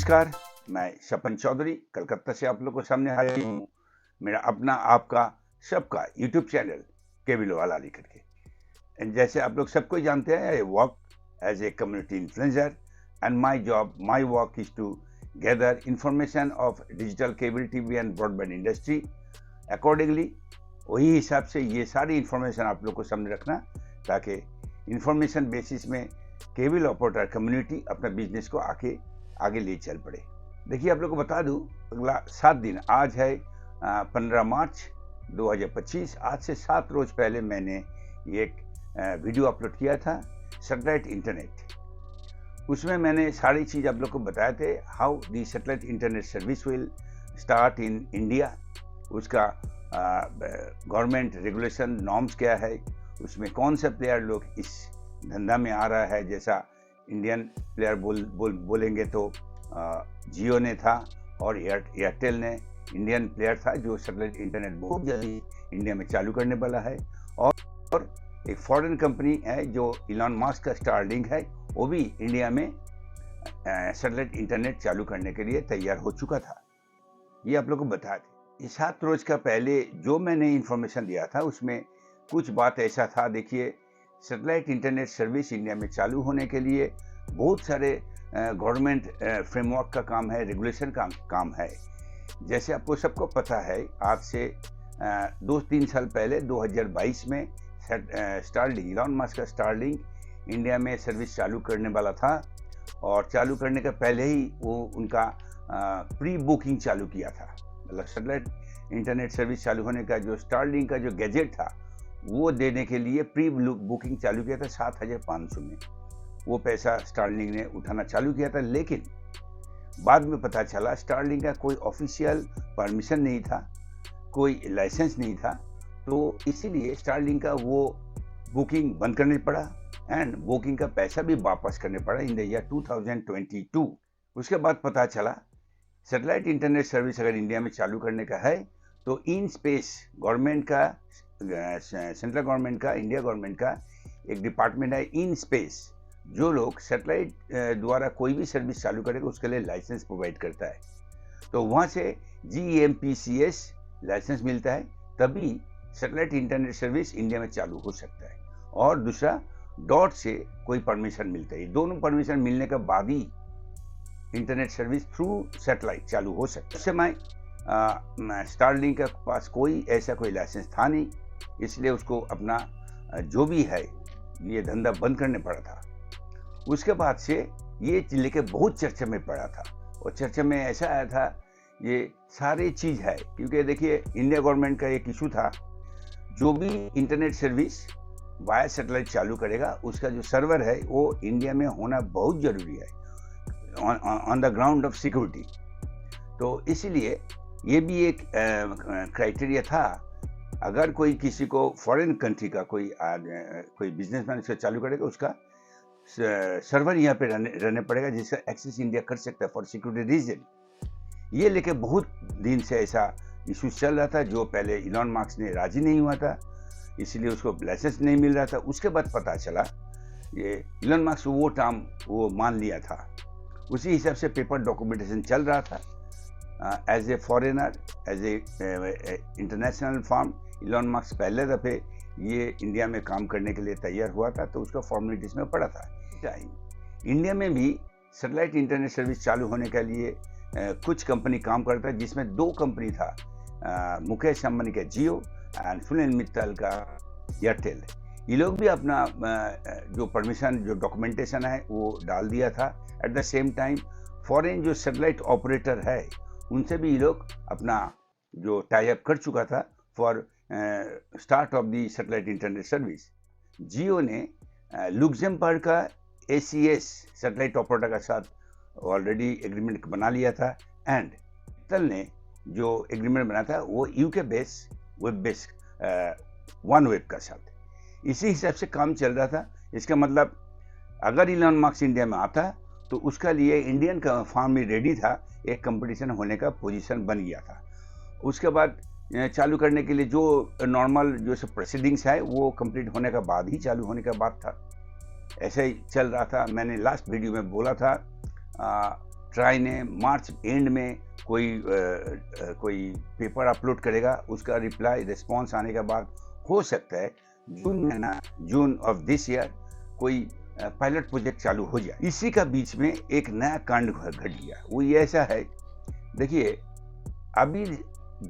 नमस्कार, मैं शपन चौधरी कलकत्ता से आप लोगों के सामने हाजिर हूँ। मेरा अपना, आपका, सबका यूट्यूब चैनल केबिल वाला लिख के। जैसे आप लोग सबको जानते हैं, I work as a community influencer and my work is to gather information of digital cable TV and broadband industry. Accordingly वही हिसाब से ये सारी इंफॉर्मेशन आप लोग को सामने रखना, ताकि इंफॉर्मेशन बेसिस में केबल ऑपरेटर कम्युनिटी अपना बिजनेस को आगे ले चल पड़े। देखिए, आप लोग को बता दूं, अगला 7 दिन, आज है 15 मार्च 2025। आज से 7 रोज पहले मैंने एक वीडियो अपलोड किया था, सैटेलाइट इंटरनेट। उसमें मैंने सारी चीज़ आप लोग को बताए थे, how the satellite internet service will start in India, उसका गवर्नमेंट रेगुलेशन नॉर्म्स क्या है, उसमें कौन सा प्लेयर लोग इस धंधा में आ रहा है। जैसा इंडियन प्लेयर बोलेंगे तो जियो ने था, और एयरटेल ने इंडियन प्लेयर था जो सैटेलाइट इंटरनेट बहुत जल्दी इंडिया में चालू करने वाला है। और एक फॉरेन कंपनी है जो इलॉन मस्क का स्टारलिंक है, वो भी इंडिया में सैटेलाइट इंटरनेट चालू करने के लिए तैयार हो चुका था। ये आप लोग को बता दें। 7 रोज का पहले जो मैंने इंफॉर्मेशन दिया था उसमें कुछ बात ऐसा था। देखिए, सैटेलाइट इंटरनेट सर्विस इंडिया में चालू होने के लिए बहुत सारे गवर्नमेंट फ्रेमवर्क का काम है, रेगुलेशन का काम है। जैसे आपको सबको पता है, आज से 2-3 साल पहले 2022 में स्टारलिंक, इलॉन मस्क का स्टारलिंक इंडिया में सर्विस चालू करने वाला था, और चालू करने के पहले ही वो उनका प्री बुकिंग चालू किया था। मतलब सैटेलाइट इंटरनेट सर्विस चालू होने का जो स्टारलिंक का जो गैजेट था वो देने के लिए प्री बुकिंग चालू किया था 7,500 में। वो पैसा स्टारलिंक ने उठाना चालू किया था, लेकिन बाद में पता चला स्टारलिंक का कोई ऑफिशियल परमिशन नहीं था, कोई लाइसेंस नहीं था, तो इसीलिए स्टारलिंक का वो बुकिंग बंद करना पड़ा, एंड बुकिंग का पैसा भी वापस करने पड़ा इन द ईयर 2022। उसके बाद पता चला सैटेलाइट इंटरनेट सर्विस अगर इंडिया में चालू करने का है तो इन स्पेस गवर्नमेंट का, सेंट्रल गवर्नमेंट का, इंडिया गवर्नमेंट का एक डिपार्टमेंट है इन स्पेस, जो लोग सैटेलाइट द्वारा कोई भी सर्विस चालू करेगा उसके लिए लाइसेंस प्रोवाइड करता है। तो वहाँ से GMPCS लाइसेंस मिलता है, तभी सैटेलाइट इंटरनेट सर्विस इंडिया में चालू हो सकता है। और दूसरा, डॉट से कोई परमिशन मिलता है। दोनों परमिशन मिलने के बाद ही इंटरनेट सर्विस थ्रू सैटेलाइट चालू हो सकता है। उस समय स्टारलिंक के पास कोई लाइसेंस था नहीं, इसलिए उसको अपना जो भी है ये धंधा बंद करने पड़ा था। उसके बाद से ये लेके बहुत चर्चा में पड़ा था, और चर्चा में ऐसा आया था, ये सारी चीज़ है क्योंकि देखिए, इंडिया गवर्नमेंट का एक इशू था, जो भी इंटरनेट सर्विस वाया सैटेलाइट चालू करेगा उसका जो सर्वर है वो इंडिया में होना बहुत ज़रूरी है, on the ground of security. तो इसीलिए ये भी एक क्राइटेरिया था। अगर कोई किसी को फॉरेन कंट्री का कोई बिजनेसमैन से चालू करेगा, उसका सर्वर यहाँ पे रहने पड़ेगा, जिसका एक्सेस इंडिया कर सकता है फॉर सिक्योरिटी रीजन। ये लेके बहुत दिन से ऐसा इशू चल रहा था, जो पहले इलॉन मस्क ने राजी नहीं हुआ था, इसलिए उसको लाइसेंस नहीं मिल रहा था। उसके बाद पता चला ये इलॉन मस्क वो टर्म वो मान लिया था, उसी हिसाब से पेपर डॉक्यूमेंटेशन चल रहा था। As a foreigner, as a international firm, Elon Musk पहले दफ़े ये इंडिया में काम करने के लिए तैयार हुआ था, तो उसका फॉर्मेलिटीज में पड़ा था। इंडिया में भी सैटेलाइट इंटरनेट सर्विस चालू होने के लिए कुछ कंपनी काम करता है, जिसमें 2 कंपनी था, मुकेश अंबानी का जियो एंड सुनील मित्तल का एयरटेल। ये लोग भी अपना जो परमिशन, जो डॉक्यूमेंटेशन है वो डाल दिया था। At the same time foreign जो सैटेलाइट ऑपरेटर है उनसे भी ये लोग अपना जो टाई अप कर चुका था for start of the satellite internet service. Jio ने लुक्सेमबर्ग का ACS सैटेलाइट ऑपरेटर के साथ ऑलरेडी एग्रीमेंट बना लिया था, एंड एयरटेल ने जो एग्रीमेंट बनाया था वो UK base web base OneWeb का साथ। इसी हिसाब से काम चल रहा था। इसका मतलब अगर इलॉन मस्क इंडिया में आता तो उसका लिए इंडियन का फार्म भी रेडी था, एक कंपटीशन होने का पोजीशन बन गया था। उसके बाद चालू करने के लिए जो नॉर्मल जो सब प्रोसीडिंग्स है वो कंप्लीट होने के बाद ही चालू होने का बात था। ऐसे ही चल रहा था। मैंने लास्ट वीडियो में बोला था ट्राई ने मार्च एंड में कोई पेपर अपलोड करेगा, उसका रिप्लाई रिस्पॉन्स आने के बाद हो सकता है जून ऑफ दिस ईयर कोई पायलट प्रोजेक्ट चालू हो जाए। इसी का बीच में एक नया कांड घट गया। वो ये ऐसा है, देखिए अभी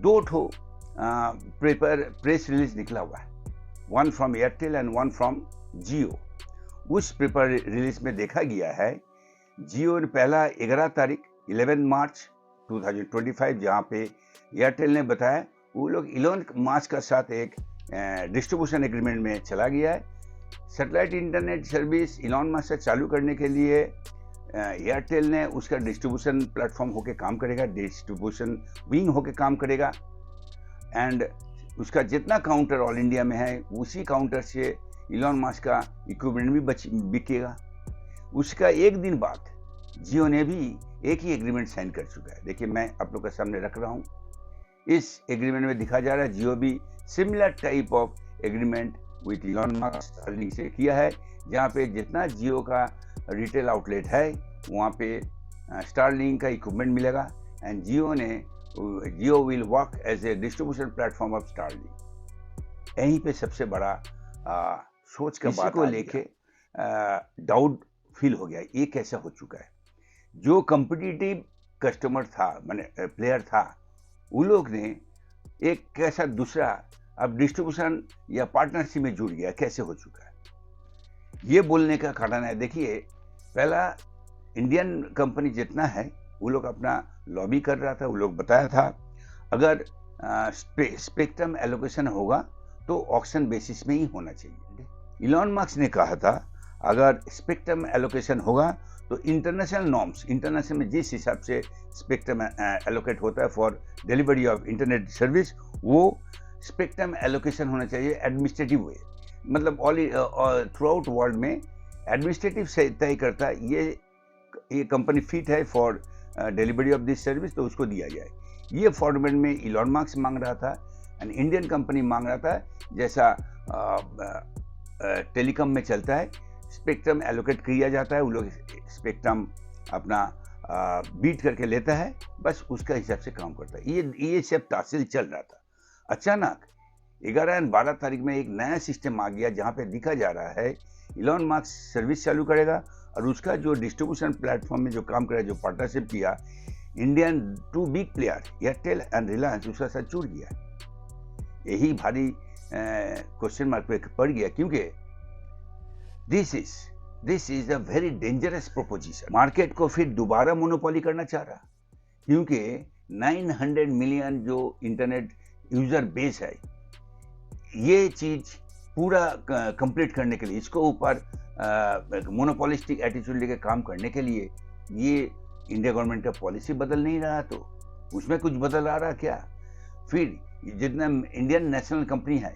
2 ठो प्रेस रिलीज निकला हुआ है, one from Airtel and one from Jio. उस पेपर रिलीज में देखा गया है जियो ने पहला 11 मार्च 2025, जहाँ पे एयरटेल ने बताया वो लोग इलोन मस्क के साथ एक डिस्ट्रीब्यूशन एग्रीमेंट में चला गया है। Satellite internet service Elon Musk से चालू करने के लिए एयरटेल ने उसका डिस्ट्रीब्यूशन प्लेटफॉर्म होके काम करेगा, डिस्ट्रीब्यूशन विंग होके काम करेगा, एंड उसका जितना काउंटर ऑल इंडिया में है उसी काउंटर से इलोन मस्क का इक्विपमेंट भी बिकेगा। उसका एक दिन बाद जियो ने भी एक ही एग्रीमेंट साइन कर चुका है। देखिए मैं आप लोग के सामने रख रहा हूँ, इस एग्रीमेंट में दिखा जा रहा है जियो भी similar type of agreement with Elon Musk Starlink से किया है, जहाँ पे जितना जियो का रिटेल आउटलेट है वहाँ पे स्टारलिंक का इक्विपमेंट मिलेगा, and Jio will work as a distribution platform of Starlink. यहीं पे सबसे बड़ा सोच का बात को लेके डाउट फील हो गया, ये कैसा हो चुका है। जो कॉम्पिटिटिव कस्टमर था, माने प्लेयर था, उन लोग ने एक कैसा दूसरा अब डिस्ट्रीब्यूशन या पार्टनरशिप में जुड़ गया, कैसे हो चुका है। ये बोलने का कारण है, देखिए पहला इंडियन कंपनी जितना है वो लोग अपना लॉबी कर रहा था, वो लोग बताया था अगर स्पेक्ट्रम एलोकेशन होगा तो ऑक्शन बेसिस में ही होना चाहिए। इलोन मस्क ने कहा था अगर स्पेक्ट्रम एलोकेशन होगा तो इंटरनेशनल नॉर्म्स, इंटरनेशनल में जिस हिसाब से स्पेक्ट्रम एलोकेट होता है for delivery of internet service, वो स्पेक्ट्रम एलोकेशन होना चाहिए एडमिनिस्ट्रेटिव वे, मतलब ऑल थ्रू आउट वर्ल्ड में एडमिनिस्ट्रेटिव से तय करता है ये कंपनी फिट है for delivery of this service, तो उसको दिया जाए। ये फॉर्मेट में इलोन मस्क मांग रहा था एंड इंडियन कंपनी मांग रहा था, जैसा टेलीकॉम में चलता है, स्पेक्ट्रम एलोकेट किया जाता है, वो लोग स्पेक्ट्रम अपना बीट करके लेता है, बस उसका हिसाब से काम करता है। ये सब तासील चल रहा था। अचानक 11 और 12 तारीख में एक नया सिस्टम आ गया जहाँ पे दिखा जा रहा है इलोन मस्क सर्विस चालू करेगा और उसका जो डिस्ट्रीब्यूशन प्लेटफॉर्म में जो काम करेगा, जो पार्टनरशिप किया, Indian 2 big player Airtel and Reliance उसका साथ जुड़ गया। यही भारी क्वेश्चन मार्क पे पड़ गया, क्योंकि this is a very dangerous proposition. Market को फिर दोबारा मोनोपोली करना चाह रहा, क्योंकि 900 मिलियन जो इंटरनेट यूजर बेस है, ये चीज पूरा कंप्लीट करने के लिए, इसको ऊपर मोनोपोलिस्टिक एटीट्यूड लेके काम करने के लिए ये इंडिया गवर्नमेंट का पॉलिसी बदल नहीं रहा, तो उसमें कुछ बदल आ रहा क्या। फिर जितना इंडियन नेशनल कंपनी है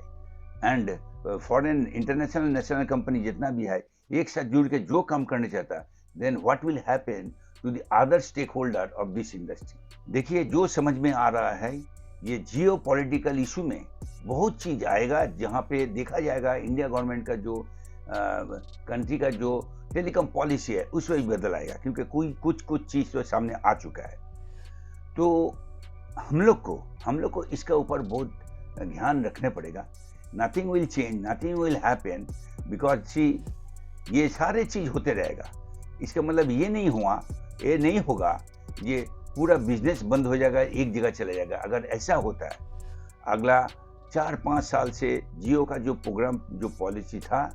and foreign international national company जितना भी है, एक साथ जुड़ के जो काम करने चाहता, then what will happen to the other stakeholder of this industry. देखिए जो समझ में आ रहा है, ये जियो पॉलिटिकल इशू में बहुत चीज आएगा, जहाँ पे देखा जाएगा इंडिया गवर्नमेंट का जो कंट्री का जो टेलीकॉम पॉलिसी है उसमें भी बदल आएगा, क्योंकि कोई कुछ चीज तो सामने आ चुका है। तो हम लोग को इसका ऊपर बहुत ध्यान रखना पड़ेगा। Nothing will change, nothing will happen, because see ये सारे चीज होते रहेगा। इसका मतलब ये नहीं होगा ये पूरा बिजनेस बंद हो जाएगा, एक जगह चला जाएगा। अगर ऐसा होता है, अगला 4-5 साल से जियो का जो प्रोग्राम, जो पॉलिसी था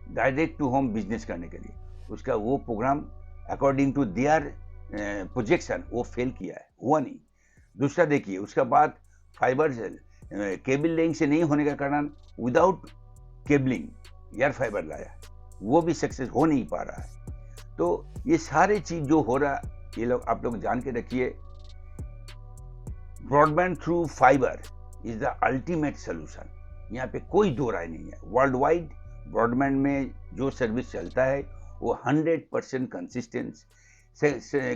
डायरेक्ट टू होम बिजनेस करने के लिए, उसका वो programme according to their projection वो फेल किया है, हुआ नहीं। दूसरा देखिए, उसका बाद फाइबर केबल लिंक से नहीं होने का कारण विदाउट केबलिंग एयर फाइबर लाया, वो भी सक्सेस हो नहीं पा रहा है। तो ये सारे चीज जो हो रहा, ये लोग आप लोग जान के रखिए, broadband through fibre is the ultimate solution. यहाँ पे कोई दो राय नहीं है। वर्ल्ड वाइड ब्रॉडबैंड में जो सर्विस चलता है वो 100%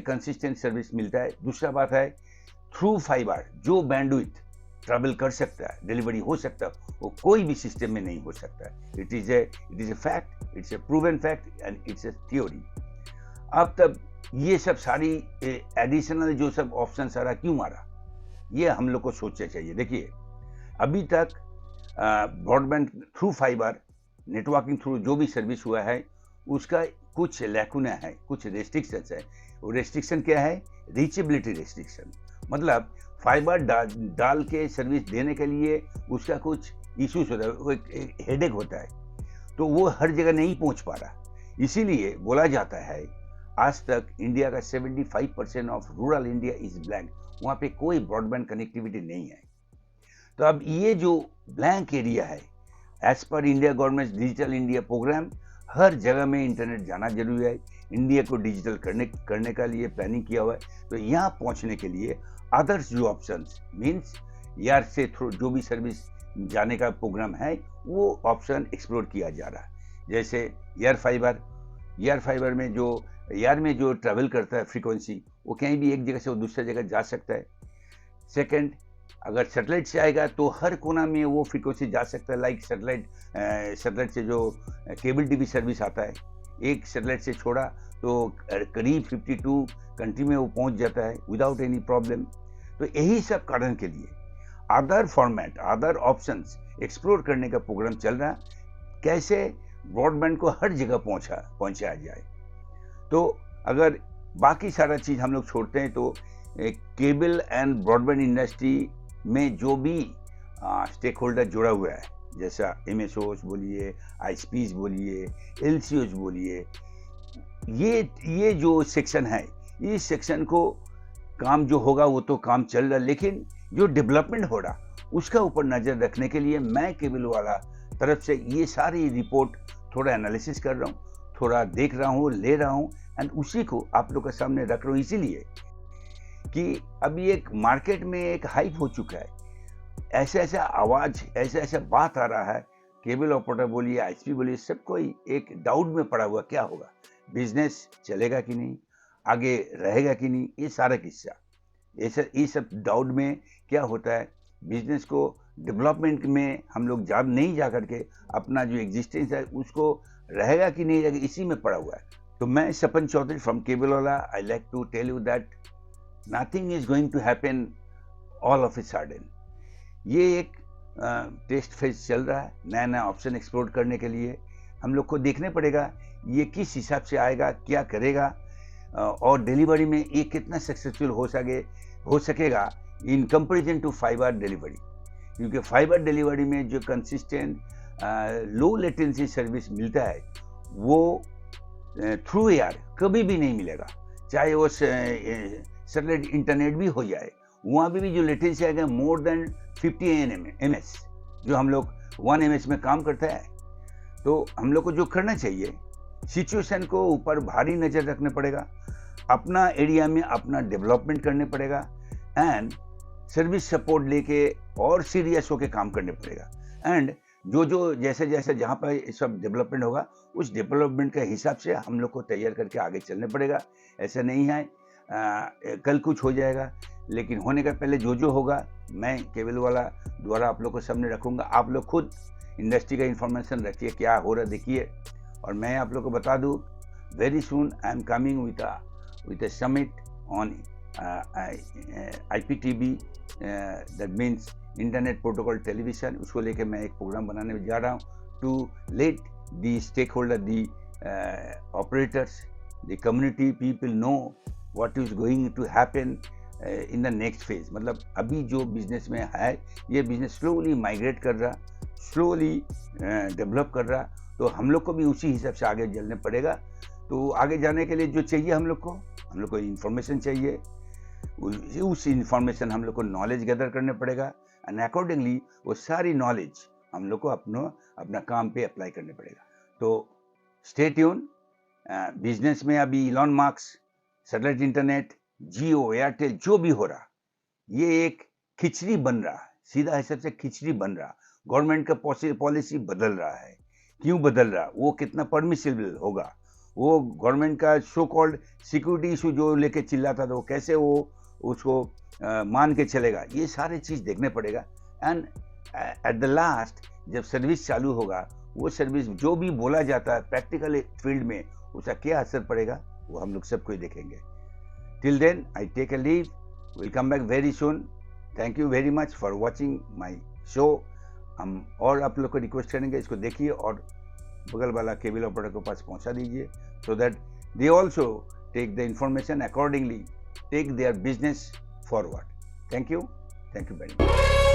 कंसिस्टेंट सर्विस मिलता है। दूसरा बात है, थ्रू फाइबर जो बैंडविड्थ ट्रैवल कर सकता है, डिलीवरी हो सकता है, वो कोई भी सिस्टम में नहीं हो सकता है। It is a fact, it's a proven fact and it's a theory. अब तब ये सब सारी एडिशनल जो सब ऑप्शन सारा क्यों मारा, ये हम लोग को सोचना चाहिए। देखिए, अभी तक broadband through fibre networking through जो भी सर्विस हुआ है उसका कुछ लैकुना है, कुछ रेस्ट्रिक्शंस है। वो रेस्ट्रिक्शन क्या है? Reachability restriction. मतलब फाइबर डाल के सर्विस देने के लिए उसका कुछ इश्यूज होता है, वो एक हेडेक होता है, तो वो हर जगह नहीं पहुंच पा रहा। इसीलिए बोला जाता है आज तक इंडिया का 75% of rural India is blank, वहाँ पे कोई ब्रॉडबैंड कनेक्टिविटी नहीं है। तो अब ये जो ब्लैंक एरिया है, एज पर India government digital India programme, हर जगह में इंटरनेट जाना जरूरी है। इंडिया को डिजिटल करने का लिए प्लानिंग किया हुआ है। तो यहाँ पहुँचने के लिए अदर्स जो ऑप्शंस मीन्स यार से थ्रू जो भी सर्विस जाने का प्रोग्राम है वो ऑप्शन एक्सप्लोर किया जा रहा है। जैसे एयर फाइबर में जो एयर में जो ट्रैवल करता है फ्रीक्वेंसी, वो कहीं भी एक जगह से वो दूसरी जगह जा सकता है। सेकंड, अगर सैटेलाइट से आएगा तो हर कोना में वो फ्रीक्वेंसी जा सकता है। लाइक सैटेलाइट से जो केबल टीवी सर्विस आता है, एक सैटेलाइट से छोड़ा तो करीब 52 कंट्री में वो पहुंच जाता है विदाउट एनी प्रॉब्लम। तो यही सब कारण के लिए other format, other options explore करने का प्रोग्राम चल रहा, कैसे ब्रॉडबैंड को हर जगह पहुंचाया जाए। तो अगर बाकी सारा चीज़ हम लोग छोड़ते हैं तो केबल एंड ब्रॉडबैंड इंडस्ट्री में जो भी स्टेक होल्डर जुड़ा हुआ है, जैसा MSOs बोलिए, ISPs बोलिए, LCOs बोलिए, ये जो सेक्शन है, इस सेक्शन को काम जो होगा वो तो काम चल रहा, लेकिन जो डेवलपमेंट हो रहा उसका ऊपर नज़र रखने के लिए मैं केबल वाला तरफ से ये सारी रिपोर्ट थोड़ा एनालिसिस कर रहा हूँ, थोड़ा देख रहा हूँ, ले रहा हूँ, एंड उसी को आप लोग के सामने रख रहा हूँ। इसीलिए कि अभी एक मार्केट में एक हाइप हो चुका है, ऐसा आवाज़, ऐसा बात आ रहा है, केबल ऑपरेटर बोलिए, ISP बोलिए, सब कोई एक डाउट में पड़ा हुआ, क्या होगा, बिजनेस चलेगा कि नहीं, आगे रहेगा कि नहीं, ये सारा किस्सा। ये सब डाउट में क्या होता है, बिजनेस को डेवलपमेंट में हम लोग नहीं जा करके अपना जो एग्जिस्टेंस है उसको रहेगा कि नहीं रहेगा, इसी में पड़ा हुआ है। तो मैं सपन चौधरी फ्रॉम केबल वाला, I like to tell you that nothing is going to happen all of a sudden. ये एक टेस्ट फेज चल रहा है, नया ऑप्शन एक्सप्लोर करने के लिए हम लोग को देखने पड़ेगा ये किस हिसाब से आएगा, क्या करेगा, और डिलीवरी में ये कितना सक्सेसफुल हो सकेगा in comparison to fibre delivery. क्योंकि फाइबर डिलीवरी में जो कंसिस्टेंट लो लेटेंसी सर्विस मिलता है वो थ्रू एयर कभी भी नहीं मिलेगा, चाहे वो सैटेलाइट इंटरनेट भी हो जाए, वहाँ भी जो लेटेंसी आएगा मोर देन 50 ms, जो हम लोग 1 ms में काम करता है। तो हम लोग को जो करना चाहिए, सिचुएशन को ऊपर भारी नज़र रखना पड़ेगा, अपना एरिया में अपना डेवलपमेंट करने पड़ेगा, एंड सर्विस सपोर्ट लेके और सीरियस होके काम करने पड़ेगा। एंड जो जैसे जहाँ पर सब डेवलपमेंट होगा उस डेवलपमेंट के हिसाब से हम लोग को तैयार करके आगे चलने पड़ेगा। ऐसा नहीं है कल कुछ हो जाएगा, लेकिन होने का पहले जो होगा मैं केबल वाला द्वारा आप लोग को सामने रखूँगा। आप लोग खुद इंडस्ट्री का इंफॉर्मेशन रखिए, क्या हो रहा देखिए, और मैं आप लोग को बता दूँ very soon I am coming with a summit on IPTV, that means internet protocol television. उसको लेके मैं एक प्रोग्राम बनाने में जा रहा हूँ to let the stake holder, the operators, the community people know what is going to happen in the next phase. मतलब अभी जो बिजनेस में है ये बिजनेस स्लोली माइग्रेट कर रहा, स्लोली डेवलप कर रहा, तो हम लोग को भी उसी हिसाब से आगे चलने पड़ेगा। तो आगे जाने के लिए जो चाहिए हम लोग को इंफॉर्मेशन चाहिए, उस इंफॉर्मेशन हम लोग को नॉलेज गैदर करने पड़ेगा, एंड अकॉर्डिंगली वो सारी नॉलेज हम लोग को अपना काम पे अप्लाई करने पड़ेगा। तो स्टे ट्यून। बिजनेस में अभी इलॉन मस्क, सैटेलाइट इंटरनेट, जियो, एयरटेल जो भी हो रहा, ये एक खिचड़ी बन रहा, सीधा हिसाब से खिचड़ी बन रहा। गवर्नमेंट का पॉलिसी बदल रहा है, क्यों बदल रहा, वो कितना परमिसिबल होगा, वो गवर्नमेंट का सो कॉल्ड सिक्योरिटी इशू जो लेके चिल्लाता था वो कैसे वो उसको मान के चलेगा, ये सारे चीज़ देखने पड़ेगा। एंड एट द लास्ट जब सर्विस चालू होगा, वो सर्विस जो भी बोला जाता है प्रैक्टिकल फील्ड में उसका क्या असर पड़ेगा, वो हम लोग सबको ही देखेंगे। Till then I take a leave, will come back very soon. Thank you very much for watching my show. हम और आप लोग को रिक्वेस्ट करेंगे, इसको देखिए और बगल वाला केबल ऑपरेटर के पास पहुंचा दीजिए, so that they also take the information accordingly, take their business forward. Thank you very much.